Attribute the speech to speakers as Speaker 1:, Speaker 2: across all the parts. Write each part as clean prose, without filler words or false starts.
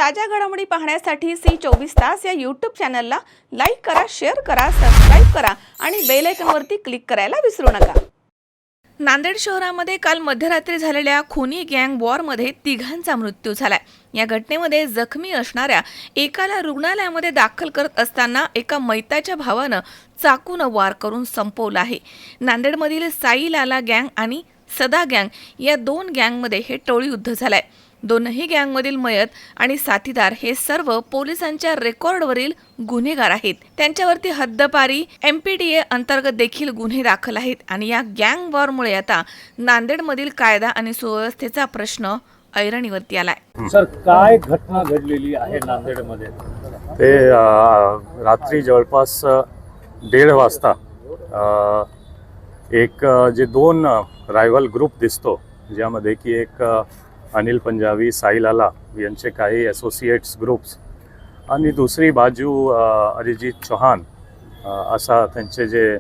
Speaker 1: ताज्या घडामोडी पाहण्यासाठी सी24 तास या यूट्यूब चॅनलला लाईक करा, शेअर करा, सबस्क्राईब करा आणि बेल आयकॉनवरती क्लिक करायला विसरू नका। नांदेड शहरामध्ये काल मध्यरात्री झालेल्या खुनी गँग वॉरमध्ये तिघांचा मृत्यू झालाय। या घटनेमध्ये जखमी असणाऱ्या एकाला रुग्णालयामध्ये दाखल करत असताना एका मैताच्या भावानं चाकून वार करून संपवलं आहे। नांदेडमधील साई लाला गँग आणि सदा गँग या दोन गँगमध्ये हे टोळी युद्ध झालंय। दोनही गँगमधील मयत आणि साथीदार हे सर्व पोलिसांच्या रेकॉर्डवरील गुन्हेगार आहेत। त्यांच्यावरती हद्दपारी MPDA अंतर्गत देखील गुन्हे दाखल आहेत आणि या गँग वॉरमुळे आता नांदेडमधील कायदा आणि सुव्यवस्थेचा प्रश्न ऐरणीवरती आलाय।
Speaker 2: सर, काय घटना घडलेली आहे नांदेडमध्ये?
Speaker 3: ते रात्री जवळपास 1:30 वाजता एक जे दोन रायव्हल ग्रुप दिसतो, ज्यामध्ये की एक अनिल पंजाबी, साई लाला यांचे काही असोसिएट्स ग्रुप्स आणि दुसरी बाजू अरिजित चौहान असा त्यांचे जे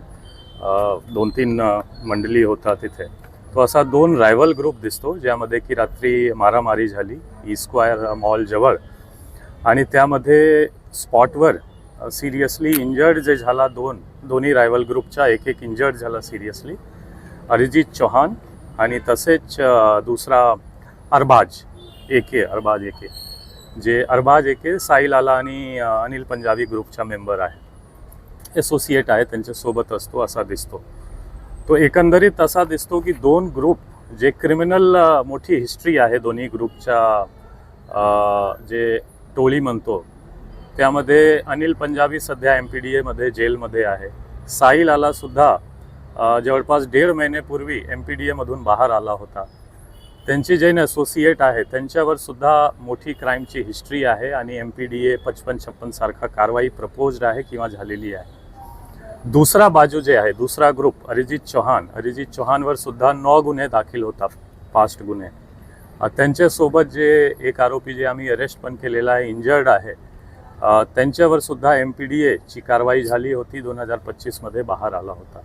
Speaker 3: 2-3 मंडळी होता तिथे, तो असा दोन रायव्हल ग्रुप दिसतो, ज्यामध्ये की रात्री मारामारी झाली ई स्क्वायर मॉल जवळ आणि त्यामध्ये स्पॉटवर सिरियसली इंजर्ड जे झाला दोन्ही रायव्हल ग्रुपचा एक इंजर्ड झाला सिरियसली, अरिजित चौहान आणि तसेच दुसरा अरबाज एके जे अरबाज एके साई लाला आणि अनिल पंजाबी ग्रुपचा मेंबर आहे, असोसिएट आहे, त्यांच्यासोबत असतो असा दिसतो। तो एकंदरीत असा दिसतो की दोन ग्रुप जे क्रिमिनल मोठी हिस्ट्री आहे दोन्ही ग्रुपच्या, जे टोळी म्हणतो त्यामध्ये अनिल पंजाबी सध्या MPDA मध्ये जेलमध्ये आहे। साई लाला सुद्धा जवळपास 1.5 महिन्यापूर्वी MPDA मधून बाहेर आला होता। त्यांचे जे असोसिएट आहे त्यांच्यावर सुद्धा मोठी क्राईमची हिस्ट्री आहे आणि MPDA 55-56 सारखा कारवाई प्रपोज्ड आहे किंवा झालेली आहे। दुसरा बाजू जे आहे, दुसरा ग्रुप अरिजित चौहानवर सुद्धा 9 गुन्हे दाखल होता, पास्ट गुन्हे। त्यांच्यासोबत जे एक आरोपी जे आम्ही अरेस्ट पण केलेला आहे, इंजर्ड आहे, त्यांच्यावर सुद्धा MPDA ची कारवाई झाली होती, 2025 मध्ये बाहेर आला होता।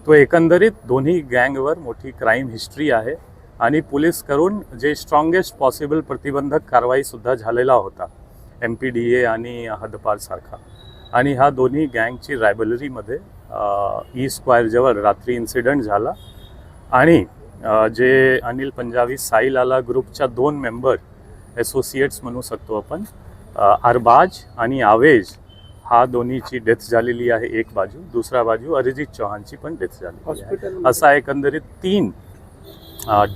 Speaker 3: तो एकंदरीत दोन्ही गँगवर मोठी क्राईम हिस्ट्री आहे आणि पोलीस करून जे स्ट्रॉंगेस्ट पॉसिबल प्रतिबंधक कारवाई सुद्धा झालेला होता MPDA आणि हद्दपार सारखा। आणि ह्या दोन्ही गँगची रायव्हलरीमध्ये ई स्क्वायर जवळ रात्री इन्सिडेंट झाला आणि जे अनिल पंजाबी साई लाला ग्रुपच्या 2 मेंबर असोसिएट्स म्हणू शकतो आपण, अरबाज आणि आवेज, हा दोन्हीची डेथ झालेली आहे एक बाजू, दुसरा बाजू अरिजित चौहानची पण डेथ झालेली आहे। असा एकंदरीत 3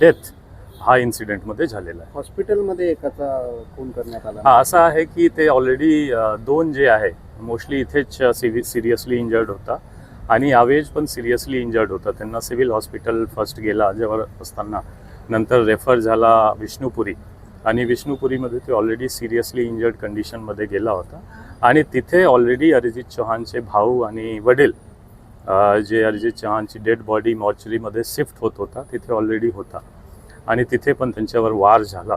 Speaker 3: डेथ हा इन्सिडेंटमध्ये झालेला आहे।
Speaker 2: हॉस्पिटलमध्ये एकाचा खून करण्यात आला।
Speaker 3: हा असा आहे की ते ऑलरेडी 2 जे आहे मोस्टली इथेच सिरियसली इंजर्ड होता आणि आवेज पण सिरियसली इंजर्ड होता। त्यांना सिव्हिल हॉस्पिटल फर्स्ट गेला जवळ असताना, नंतर रेफर झाला विष्णुपुरी आणि विष्णुपुरीमध्ये ते ऑलरेडी सिरियसली इंजर्ड कंडिशनमध्ये गेला होता आणि तिथे ऑलरेडी अरिजित चौहानचे भाऊ आणि वडील जे अरिजित चौहानची डेड बॉडी मॉर्चरीमध्ये शिफ्ट होत होता तिथे ऑलरेडी होता आणि तिथे पण त्यांच्यावर वार झाला।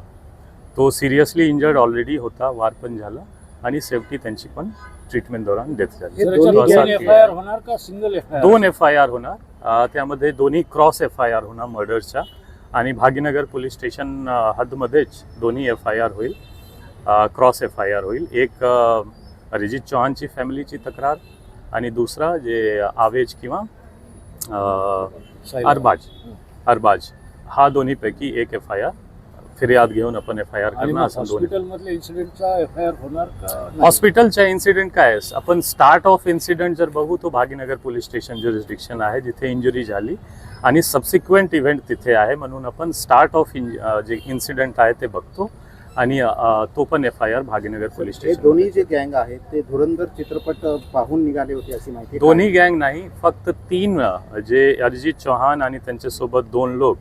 Speaker 3: तो सिरियसली इंजर्ड ऑलरेडी होता, वार पण झाला आणि सेफ्टी त्यांची पण ट्रीटमेंट दौरान डेथ झाली। 2 FIR होणार, त्यामध्ये दोन्ही क्रॉस FIR होणार मर्डरच्या आणि भाग्यनगर पोलीस स्टेशन हद्दमध्येच दोन्ही FIR होईल, क्रॉस FIR होईल। एक अरिजित चौहानची फॅमिलीची तक्रार आणि दुसरा जे आवेज किंवा अरबाज हा दोन्हीपैकी एक FIR फिर्याद घेऊन आपण FIR करणार।
Speaker 2: हॉस्पिटलमधल्या इन्सिडेंटचा FIR होणार का?
Speaker 3: हॉस्पिटलच्या इन्सिडेंट काय आहे, आपण स्टार्ट ऑफ इन्सिडेंट जर बघू तो भाग्यनगर पोलीस स्टेशन ज्युरिस्डिक्शन आहे जिथे इंजुरी झाली आणि सबसिक्वेंट इव्हेंट तिथे आहे, म्हणून आपण स्टार्ट ऑफ जे इन्सिडेंट आहे ते बघतो आणि तो पण FIR भाग्यनगर पोलीस स्टेशन।
Speaker 2: दोन्ही जे गँग आहेत ते धुरंधर चित्रपट पाहून निघाले होते अशी माहिती?
Speaker 3: दोन्ही गँग नाही, फक्त 3 जे अरिजित चौहान आणि त्यांच्यासोबत 2 लोक,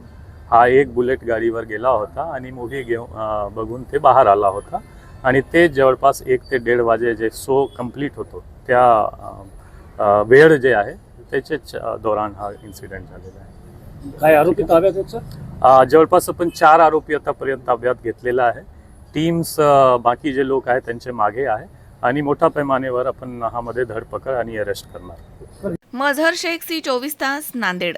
Speaker 3: हा एक बुलेट गाडीवर गेला होता आणि मूव्ही घेऊन बघून ते बाहेर आला होता आणि ते जवळपास 1 ते 1:30 वाजे जे शो कंप्लीट होतो त्या वेळ जे आहे त्याच्याच दौरान हा इन्सिडेंट झालेला आहे।
Speaker 2: काय आरोपी ताब्यात आहेत सर?
Speaker 3: जवळपास आपण 4 आरोपी आतापर्यंत ताब्यात घेतलेला आहे। टीम्स बाकी जे लोक आहेत त्यांचे मागे आहे आणि मोठ्या पैमानेवर आपण ह्यामध्ये धरपकड आणि अरेस्ट करणार।
Speaker 1: मझहर शेख, सी24 तास, नांदेड।